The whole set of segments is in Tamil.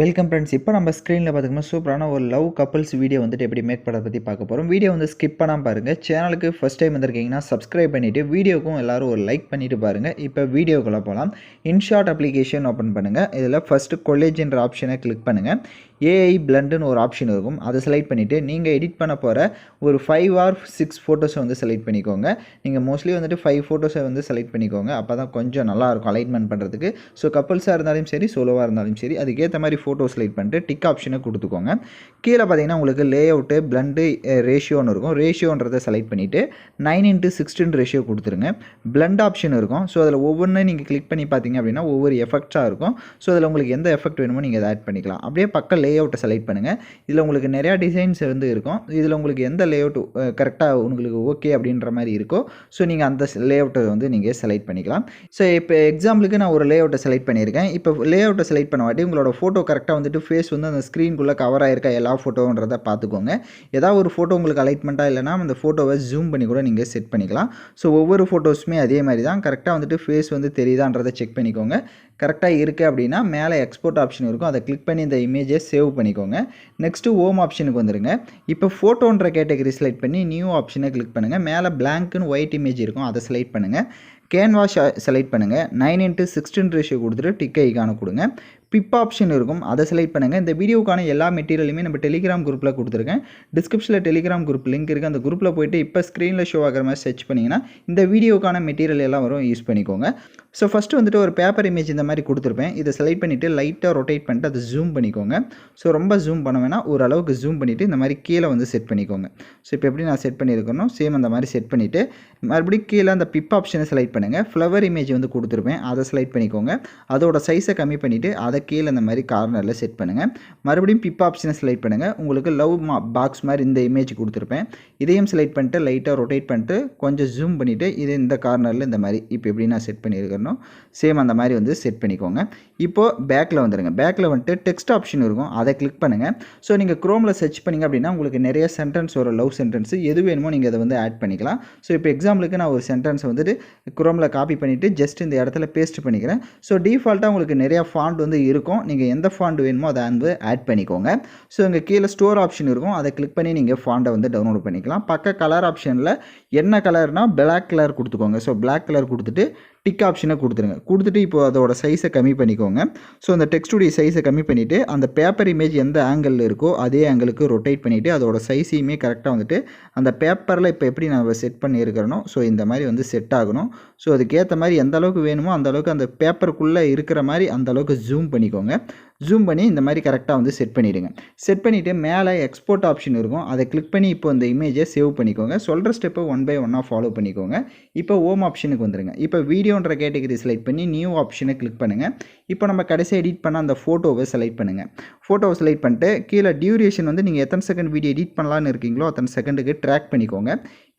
Welcome friends. இப்போ நம்ம ஸ்க்ரீனில் பார்த்திங்கன்னா சூப்பரான ஒரு லவ் கப்புள்ஸ் வீடியோ வந்துட்டு எப்படி மேக் பண்ணுறத பற்றி பார்க்க போகிறோம். வீடியோ வந்து ஸ்கிப் பண்ணாமல் பாருங்கள். சேனலுக்கு ஃபஸ்ட் டைம் வந்திருக்கீங்கன்னா சப்ஸ்கிரைப் பண்ணிவிட்டு வீடியோக்கும் எல்லோரும் ஒரு லைக் பண்ணிவிட்டு பாருங்கள். இப்போ வீடியோக்குள்ளே போகலாம். இன்ஷாட் அப்ளிகேஷன் ஓப்பன் பண்ணுங்கள். இதில் ஃபஸ்ட்டு கொலேஜ்ன்ற ஆப்ஷனை கிளிக் பண்ணுங்கள். ஏஐ பிளண்டுன்னு ஒரு ஆப்ஷன் இருக்கும், அதை செலக்ட் பண்ணிவிட்டு நீங்கள் எடிட் பண்ண போகிற ஒரு 5 or 6 ஃபோட்டோஸை வந்து செலக்ட் பண்ணிக்கோங்க. நீங்கள் மோஸ்ட்லி வந்துட்டு 5 ஃபோட்டோஸை வந்து செலக்ட் பண்ணிக்கோங்க. அப்போ தான் கொஞ்சம் நல்லாயிருக்கும் அலைன்மெண்ட் பண்ணுறதுக்கு. ஸோ கப்புள்ஸாக இருந்தாலும் சரி, சோலோவாக இருந்தாலும் சரி, அதுக்கேற்ற மாதிரி ஃபோட்டோ செலக்ட் பண்ணிட்டு டிக் ஆப்ஷனை கொடுத்துக்கோங்க. கீழே பார்த்தீங்கன்னா உங்களுக்கு லே அவுட்டு பிளண்டு ரேஷியோன்னு இருக்கும். ரேஷியோன்றதை செலக்ட் பண்ணிவிட்டு 9:16 ரேஷியோ கொடுத்துருங்க. பிளண்ட் ஆப்ஷன் இருக்கும். ஸோ அதில் ஒவ்வொன்றும் நீங்கள் கிளிக் பண்ணி பார்த்தீங்க அப்படின்னா ஒவ்வொரு எஃபெக்ட்ஸாக இருக்கும். ஸோ அதில் உங்களுக்கு எந்த எஃபெக்ட் வேணுமோ நீங்கள் அதை ஆட் பண்ணிக்கலாம். அப்படியே பக்கம் லே அவுட்டை செலக்ட் பண்ணுங்கள். இதில் உங்களுக்கு நிறையா டிசைன்ஸ் வந்து இருக்கும். இதில் உங்களுக்கு எந்த லே அவுட் கரெக்டாக உங்களுக்கு ஓகே அப்படின்ற மாதிரி இருக்கோ, ஸோ நீங்கள் அந்த லே அவுட்டை வந்து நீங்கள் செலக்ட் பண்ணிக்கலாம். ஸோ இப்போ எக்ஸாம்பிளுக்கு நான் ஒரு லே அவுட்டை செலக்ட் பண்ணியிருக்கேன். இப்போ லே அவுட்டை செலக்ட் பண்ண வாட்டி உங்களோட ஃபோட்டோ கரெக்டாக வந்துட்டு ஃபேஸ் வந்து அந்த ஸ்க்ரீனுக்குள்ளே கவர் ஆகிருக்க எல்லா ஃபோட்டோன்றதை பார்த்துக்கோங்க. ஏதாவது ஒரு ஃபோட்டோ உங்களுக்கு அலைட்மெண்ட்டாக இல்லைனா அந்த ஃபோட்டோவை ஜூம் பண்ணி கூட நீங்கள் செட் பண்ணிக்கலாம். ஸோ ஒவ்வொரு ஃபோட்டோஸுமே அதே மாதிரி தான் கரெக்டாக வந்துட்டு ஃபேஸ் வந்து தெரியுதான்றதை செக் பண்ணிக்கோங்க. கரெக்டாக இருக்குது அப்படின்னா மேலே எக்ஸ்போர்ட் ஆப்ஷன் இருக்கும், அதை கிளிக் பண்ணி இந்த இமேஜை சேவ் பண்ணிக்கோங்க. நெக்ஸ்ட்டு ஹோம் ஆப்ஷனுக்கு வந்துடுங்க. இப்போ ஃபோட்டோன்ற கேட்டகரி செலக்ட் பண்ணி நியூ ஆப்ஷனை கிளிக் பண்ணுங்கள். மேலே பிளாங்க்னு ஒயிட் இமேஜ் இருக்கும், அதை செலக்ட் பண்ணுங்கள். கேன்வாஸ் செலக்ட் பண்ணுங்கள். 9:16 ரேஷியோ கொடுத்துட்டு டிக் ஐகானை கொடுங்க. பிப் ஆப்ஷன் இருக்கும், அதை செலக்ட் பண்ணுங்கள். இந்த வீடியோக்கான எல்லா மெட்டீரியலுமே நம்ம டெலிகிராம் குரூப்பில் கொடுத்துருக்கேன். டிஸ்கிரிப்ஷனில் டெலிகிராம் குரூப் லிங்க் இருக்குது. அந்த குரூப்பில் போய்ட்டு இப்போ ஸ்க்ரீனில் ஷோ ஆகிற மாதிரி சர்ச் பண்ணிங்கன்னா இந்த வீடியோக்கான மெட்டீரியல் எல்லாம் வரும், யூஸ் பண்ணிக்கோங்க. ஸோ ஃபஸ்ட்டு வந்துட்டு ஒரு பேப்பர் இமேஜ் இந்த மாதிரி கொடுத்துருப்பேன். இதை செலக்ட் பண்ணிவிட்டு லைட்டாக ரொட்டேட் பண்ணிட்டு அதை ஜூம் பண்ணிக்கோங்க. ஸோ ரொம்ப ஜூம் பண்ண வேணால், ஓரளவுக்கு ஜூம் பண்ணிவிட்டு இந்த மாதிரி கீழே வந்து செட் பண்ணிக்கோங்க. ஸோ இப்போ எப்படி நான் செட் பண்ணியிருக்கணும், சேம் அந்த மாதிரி செட் பண்ணிவிட்டு மறுபடியும் கீழே அந்த பிப் ஆப்ஷனை செலக்ட் பண்ணுங்கள். ஃப்ளவர் இமேஜ் வந்து கொடுத்துருப்பேன், அதை செலக்ட் பண்ணிக்கோங்க. அதோட சைஸை கம்மி பண்ணிவிட்டு அதை கீழே இந்த மாதிரி கார்னரில் செட் பண்ணுங்கள். மறுபடியும் பிப் ஆப்ஷனை செலக்ட் பண்ணுங்கள். உங்களுக்கு லவ் பாக்ஸ் மாதிரி இந்த இமேஜ் கொடுத்துருப்பேன், இதையும் செலக்ட் பண்ணிட்டு லைட்டாக ரொட்டேட் பண்ணிட்டு கொஞ்சம் ஜூம் பண்ணிவிட்டு இது இந்த கார்னரில் இந்த மாதிரி இப்போ எப்படி நான் செட் பண்ணியிருக்கணும் சேம் அந்த மாதிரி வந்து செட் பண்ணிக்கோங்க. இப்போது பேக்கில் வந்துடுங்க. பேக்கில் வந்துட்டு டெக்ஸ்ட் ஆப்ஷன் இருக்கும், அதை கிளிக் பண்ணுங்கள். ஸோ நீங்கள் குரோமில் சர்ச் பண்ணிங்க அப்படின்னா உங்களுக்கு நிறைய சென்டென்ஸ் வரும், லவ் சென்டென்ஸ் எது வேணுமோ நீங்கள் அதை வந்து ஆட் பண்ணிக்கலாம். ஸோ இப்போ எக்ஸாம்பிளுக்கு நான் ஒரு சென்டென்ஸை வந்துட்டு குரோமில் காப்பி பண்ணிவிட்டு ஜஸ்ட் இந்த இடத்துல பேஸ்ட் பண்ணிக்கிறேன். ஸோ டிஃபால்ட்டாக உங்களுக்கு நிறையா ஃபாண்ட் வந்து இருக்கும், நீங்கள் எந்த ஃபாண்ட் வேணுமோ அதை வந்து ஆட் பண்ணிக்கோங்க. ஸோ இங்கே கீழே ஸ்டோர் ஆப்ஷன் இருக்கும், அதை கிளிக் பண்ணி நீங்கள் ஃபாண்டை வந்து டவுன்லோட் பண்ணிக்கலாம். பக்க கலர் ஆப்ஷனில் என்ன கலர்னால் பிளாக் கலர் கொடுத்துக்கோங்க. ஸோ பிளாக் கலர் கொடுத்துட்டு டிக் ஆப்ஷனை கொடுத்துருங்க. கொடுத்துட்டு இப்போ அதோட சைஸை கம்மி பண்ணிக்கோங்க. ஸோ அந்த டெக்ஸ்டுடைய சைஸை கம்மி பண்ணிவிட்டு அந்த பேப்பர் இமேஜ் எந்த ஆங்கிளில் இருக்கோ அதே ஆங்கிளுக்கு ரொட்டேட் பண்ணிவிட்டு அதோட சைஸையுமே கரெக்டாக வந்துட்டு அந்த பேப்பரில் இப்போ எப்படி நான் செட் பண்ணியிருக்கிறனோ ஸோ இந்த மாதிரி வந்து செட் ஆகணும். ஸோ அதுக்கேற்ற மாதிரி எந்த அளவுக்கு வேணுமோ அந்த அளவுக்கு அந்த பேப்பருக்குள்ளே இருக்கிற மாதிரி அந்த அளவுக்கு ஜூம் பண்ணிக்கோங்க. ஜூம் பண்ணி இந்த மாதிரி கரெக்டாக வந்து செட் பண்ணிவிடுங்க. செட் பண்ணிவிட்டு மேலே எக்ஸ்போர்ட் ஆப்ஷன் இருக்கும், அதை கிளிக் பண்ணி இப்போ இந்த இமேஜை சேவ் பண்ணிக்கோங்க. சொல்கிற ஸ்டெப்பை 1 by 1 ஃபாலோ பண்ணிக்கோங்க. இப்போ ஹோம் ஆப்ஷனுக்கு வந்துடுங்க. இப்போ வீடியோன்ற கேட்டகரி செலக்ட் பண்ணி நியூ ஆப்ஷனை கிளிக் பண்ணுங்கள். இப்போ நம்ம கடைசி எடிட் பண்ண அந்த ஃபோட்டோவை செலக்ட் பண்ணுங்கள். ஃபோட்டோவை செலக்ட் பண்ணிட்டு கீழே டியூரேஷன் வந்து நீங்கள் எத்தனை செகண்ட் வீடியோ எடிட் பண்ணலான்னு இருக்கீங்களோ அத்தனை செகண்டுக்கு ட்ராக் பண்ணிக்கோங்க.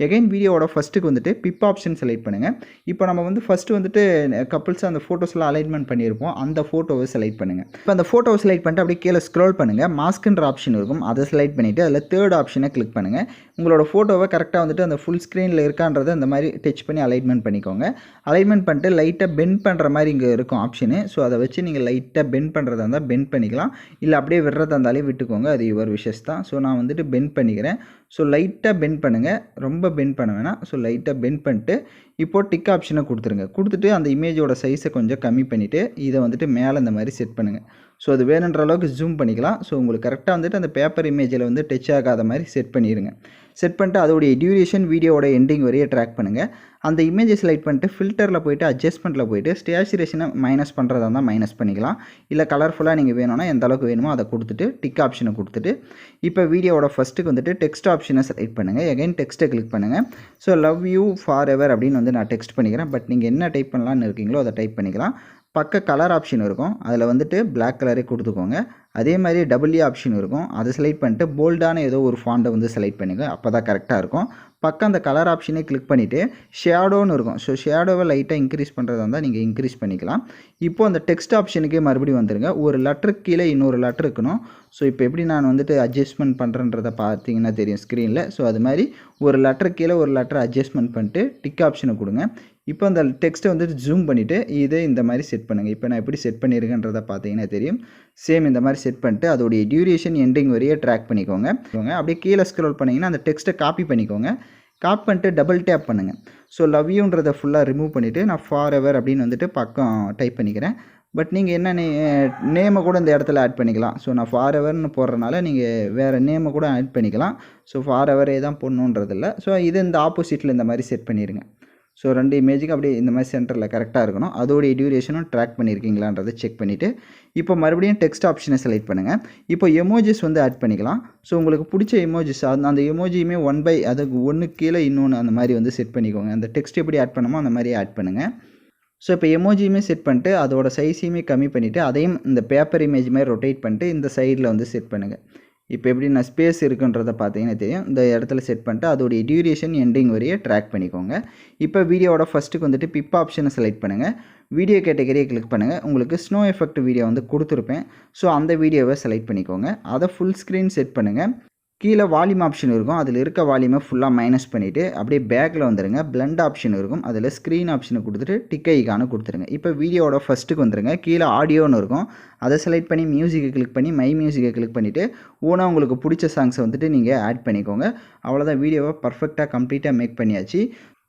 எகைன் வீடியோவோட ஃபஸ்ட்டுக்கு வந்துட்டு பிப் ஆப்ஷன் செலக்ட் பண்ணுங்கள். இப்போ நம்ம வந்து ஃபஸ்ட்டு வந்துட்டு கப்புள்ஸ் அந்த ஃபோட்டோஸ்லாம் அலைன்மெண்ட் பண்ணியிருப்போம், அந்த ஃபோட்டோவை செலக்ட் பண்ணுங்கள். இப்போ அந்த ஃபோட்டோவை செலக்ட் பண்ணிட்டு அப்படியே கீழே ஸ்க்ரோல் பண்ணுங்கள். மாஸ்க்குன்ற ஆப்ஷன் இருக்கும், அதை செலக்ட் பண்ணிவிட்டு அதில் தேர்ட் ஆப்ஷனை கிளிக் பண்ணுங்கள். உங்களோட ஃபோட்டோவை கரெக்டாக வந்துட்டு அந்த ஃபுல் ஸ்க்ரீனில் இருக்கான்றதை அந்த மாதிரி டச் பண்ணி அலைன்மெண்ட் பண்ணிக்கோங்க. அலைன்மெண்ட் பண்ணிட்டு லைட்டாக பெண்ட் பண்ணுற மாதிரி இங்கே இருக்கும் ஆப்ஷனு. ஸோ அதை வச்சு நீங்கள் லைட்டாக பெண்ட் பண்ணுறதா இருந்தால் பெண்ட் பண்ணிக்கலாம், இல்லை அப்படியே விடுறதா இருந்தாலே விட்டுக்கோங்க, அது யுவர் விஷஸ் தான். ஸோ நான் வந்துட்டு பெண்ட் பண்ணிக்கிறேன். ஸோ லைட்டாக பெண்ட் பண்ணுங்கள், ரொம்ப பெண்ட் பண்ண வேணாம். ஸோ லைட்டாக பெண்ட் பண்ணிட்டு இப்போது டிக் ஆப்ஷனை கொடுத்துருங்க. கொடுத்துட்டு அந்த இமேஜோட சைஸை கொஞ்சம் கம்மி பண்ணிவிட்டு இதை வந்துட்டு மேலே இந்த மாதிரி செட் பண்ணுங்கள். ஸோ அது வேணுன்ற அளவுக்கு ஜூம் பண்ணிக்கலாம். ஸோ உங்களுக்கு கரெக்டாக வந்துட்டு அந்த பேப்பர் இமேஜில் வந்து டச் ஆகாத மாதிரி செட் பண்ணிடுங்க. செட் பண்ணிட்டு அதோடைய டியூரேஷன் வீடியோவோட எண்டிங் வரையே ட்ராக் பண்ணுங்கள். அந்த இமேஜை செலக்ட் பண்ணிட்டு ஃபில்டரில் போய்ட்டு அட்ஜஸ்ட்மெண்ட்டில் போய்ட்டு ஸ்டேச்சுரேஷனை மைனஸ் பண்ணுறதா இருந்தால் மைனஸ் பண்ணிக்கலாம், இல்லை கலர்ஃபுல்லாக நீங்கள் வேணும்னா எந்த அளவுக்கு வேணுமோ அதை கொடுத்துட்டு டிக் ஆப்ஷனை கொடுத்துட்டு இப்போ வீடியோவோட ஃபஸ்ட்டுக்கு வந்துட்டு டெக்ஸ்ட் ஆப்ஷனை செலக்ட் பண்ணுங்கள். எகைன் டெக்ஸ்ட்டை கிளிக் பண்ணுங்கள். So love you for ever அப்படின்னு வந்து நான் டெக்ஸ்ட் பண்ணிக்கிறேன். பட் நீங்கள் என்ன டைப் பண்ணலான்னு இருக்கீங்களோ அதை டைப் பண்ணிக்கலாம். பக்க கலர் ஆப்ஷன் இருக்கும், அதில் வந்துட்டு பிளாக் கலரே கொடுத்துக்கோங்க. அதே மாதிரி டபிள்யூ ஆப்ஷன் இருக்கும், அதை செலக்ட் பண்ணிட்டு போல்டான ஏதோ ஒரு ஃபாண்டை வந்து செலக்ட் பண்ணுங்க, அப்போ தான் கரெக்டாக இருக்கும். பக்கம் அந்த கலர் ஆப்ஷனே கிளிக் பண்ணிவிட்டு ஷேடோன்னு இருக்கும். ஸோ ஷேடோவை லைட்டாக இன்க்ரீஸ் பண்ணுறதா இருந்தால் நீங்கள் இன்க்ரீஸ் பண்ணிக்கலாம். இப்போது அந்த டெக்ஸ்ட் ஆப்ஷனுக்கே மறுபடியும் வந்துடுங்க. ஒரு லெட்டருக்கு கீழே இன்னொரு லெட்டர் இருக்கணும். ஸோ இப்போ எப்படி நான் வந்துட்டு அட்ஜஸ்ட்மெண்ட் பண்ணுறேன்றதை பார்த்தீங்கன்னா தெரியும் ஸ்க்ரீனில். ஸோ அது மாதிரி ஒரு லெட்டருக்கு கீழே ஒரு லெட்டர் அட்ஜஸ்ட்மெண்ட் பண்ணிட்டு டிக் ஆப்ஷனை கொடுங்க. இப்போ அந்த டெக்ஸ்ட்டை வந்துட்டு ஜூம் பண்ணிவிட்டு இதே இந்த மாதிரி செட் பண்ணுங்கள். இப்போ நான் எப்படி செட் பண்ணியிருக்கேன்றதை பார்த்தீங்கன்னா தெரியும். சேம் இந்த மாதிரி செட் பண்ணிட்டு அதோடைய டியூரேஷன் எண்டிங் வரையே ட்ராக் பண்ணிக்கோங்க. அப்படியே கீழே ஸ்க்ரோல் பண்ணிங்கன்னா அந்த டெக்ஸ்ட்டை காப்பி பண்ணிக்கோங்க. காப்பி பண்ணிட்டு டபுள் டேப் பண்ணுங்கள். ஸோ லவ் யூன்றதை ஃபுல்லாக ரிமூவ் பண்ணிவிட்டு நான் ஃபார் எவர் அப்படின்னு வந்துட்டு பக்கம் டைப் பண்ணிக்கிறேன். பட் நீங்கள் என்ன நேமை கூட இந்த இடத்துல ஆட் பண்ணிக்கலாம். ஸோ நான் ஃபார் எவர்னு போடுறதுனால நீங்கள் வேறு நேமை கூட ஆட் பண்ணிக்கலாம். ஸோ ஃபார் எவரே தான் போடணுன்றதில்ல. ஸோ இது இந்த ஆப்போசிட்டில் இந்த மாதிரி செட் பண்ணிடுங்க. ஸோ 2 இமேஜுக்கு அப்படியே இந்த மாதிரி சென்டரில் கரெக்டாக இருக்கணும். அதோடைய டியூரேஷனும் ட்ராக் பண்ணியிருக்கீங்களான்றதை செக் பண்ணிவிட்டு இப்போ மறுபடியும் டெக்ஸ்ட் ஆப்ஷனை செலக்ட் பண்ணுங்கள். இப்போ எமோஜிஸ் வந்து ஆட் பண்ணிக்கலாம். ஸோ உங்களுக்கு பிடிச்ச எமோஜிஸ் அந்த எமோஜியுமே 1 அதுக்கு 1 கீழே இன்னொன்று அந்த மாதிரி வந்து செட் பண்ணிக்கோங்க. அந்த டெக்ஸ்ட் எப்படி ஆட் பண்ணமோ அந்த மாதிரி ஆட் பண்ணுங்கள். ஸோ இப்போ எமோஜியுமே செட் பண்ணிட்டு அதோட சைஸையுமே கம்மி பண்ணிவிட்டு அதையும் இந்த பேப்பர் இமேஜ் மாதிரி ரொட்டேட் பண்ணிட்டு இந்த சைடில் வந்து செட் பண்ணுங்கள். இப்போ எப்படி நான் ஸ்பேஸ் இருக்குன்றதை பார்த்தீங்கன்னா தெரியும். இந்த இடத்துல செட் பண்ணிட்டு அதோடைய டியூரேஷன் எண்டிங் வரையே ட்ராக் பண்ணிக்கோங்க. இப்போ வீடியோவோட ஃபஸ்ட்டுக்கு வந்துட்டு பிப் ஆப்ஷனை செலக்ட் பண்ணுங்கள். வீடியோ கேட்டகரியை கிளிக் பண்ணுங்கள். உங்களுக்கு ஸ்னோ எஃபெக்ட் வீடியோ வந்து கொடுத்துருப்பேன். ஸோ அந்த வீடியோவை செலக்ட் பண்ணிக்கோங்க. அதை ஃபுல் ஸ்க்ரீன் செட் பண்ணுங்கள். கீழே வால்யூம் ஆப்ஷன் இருக்கும். அதில் இருக்க வால்யூமை ஃபுல்லாக மைனஸ் பண்ணிவிட்டு அப்படியே பேக்கில் வந்துடுங்க. பிளண்ட் ஆப்ஷன் இருக்கும். அதில் ஸ்க்ரீன் ஆப்ஷனை கொடுத்துட்டு டிக் ஐகானை கொடுத்துருங்க. இப்போ வீடியோவோட ஃபஸ்ட்டுக்கு வந்துடுங்க. கீழே ஆடியோன்னு இருக்கும். அதை செலக்ட் பண்ணி மியூசிக்கை கிளிக் பண்ணி மை மியூசிக்கை கிளிக் பண்ணிவிட்டு ஓனாக உங்களுக்கு பிடிச்ச சாங்ஸை வந்துட்டு நீங்கள் ஆட் பண்ணிக்கோங்க. அவ்வளோதான், வீடியோவை பர்ஃபெக்டாக கம்ப்ளீட்டாக மேக் பண்ணியாச்சு.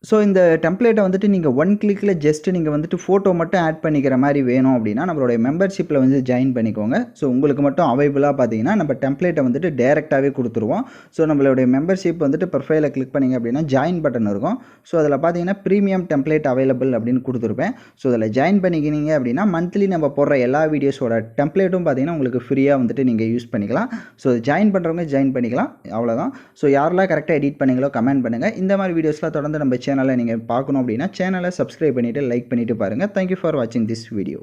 ஸோ இந்த டெம்ப்ளேட்டை வந்துட்டு நீங்கள் 1 கிளிக்கில் ஜஸ்ட்டு நீங்கள் வந்துட்டு ஃபோட்டோ மட்டும் ஆட் பண்ணிக்கிற மாதிரி வேணும் அப்படின்னா நம்மளுடைய மெம்பர்ஷிப்பில் வந்து ஜாயின் பண்ணிக்கோங்க. ஸோ உங்களுக்கு மட்டும் அவைபிளாக பார்த்தீங்கன்னா நம்ம டெம்ப்ளேட்டை வந்துட்டு டேரெக்டாகவே கொடுத்துருவோம். ஸோ நம்மளுடைய மெம்பர்ஷிப் வந்துட்டு ப்ரொஃபைலை கிளிக் பண்ணிங்க அப்படின்னா ஜாயின் பட்டன் இருக்கும். ஸோ அதில் பார்த்தீங்கன்னா ப்ரீமியம் டெம்ப்ளேட் அவைலபிள் அப்படின்னு கொடுத்துருப்பேன். ஸோ அதில் ஜாயின் பண்ணிக்கினீங்க அப்படின்னா மந்த்லி நம்ம போடுற எல்லா வீடியோஸோட டெம்ப்ளேட்டும் பார்த்தீங்கன்னா உங்களுக்கு ஃப்ரீயாக வந்துட்டு நீங்கள் யூஸ் பண்ணிக்கலாம். ஸோ ஜாயின் பண்ணுறவங்க ஜாயின் பண்ணிக்கலாம். அவ்வளோதான். ஸோ யாரெல்லாம் கரெக்டாக எடிட் பண்ணீங்களோ கமெண்ட் பண்ணுங்கள். இந்த மாதிரி வீடியோஸ்லாம் தொடர்ந்து நம்ம சேனலை நீங்கள் பார்க்கணும் அப்படின்னா சேனலை சப்ஸ்கிரைப் பண்ணிவிட்டு லைக் பண்ணிவிட்டு பாருங்கள். தேங்க்யூ ஃபார் வாட்சிங் திஸ் வீடியோ.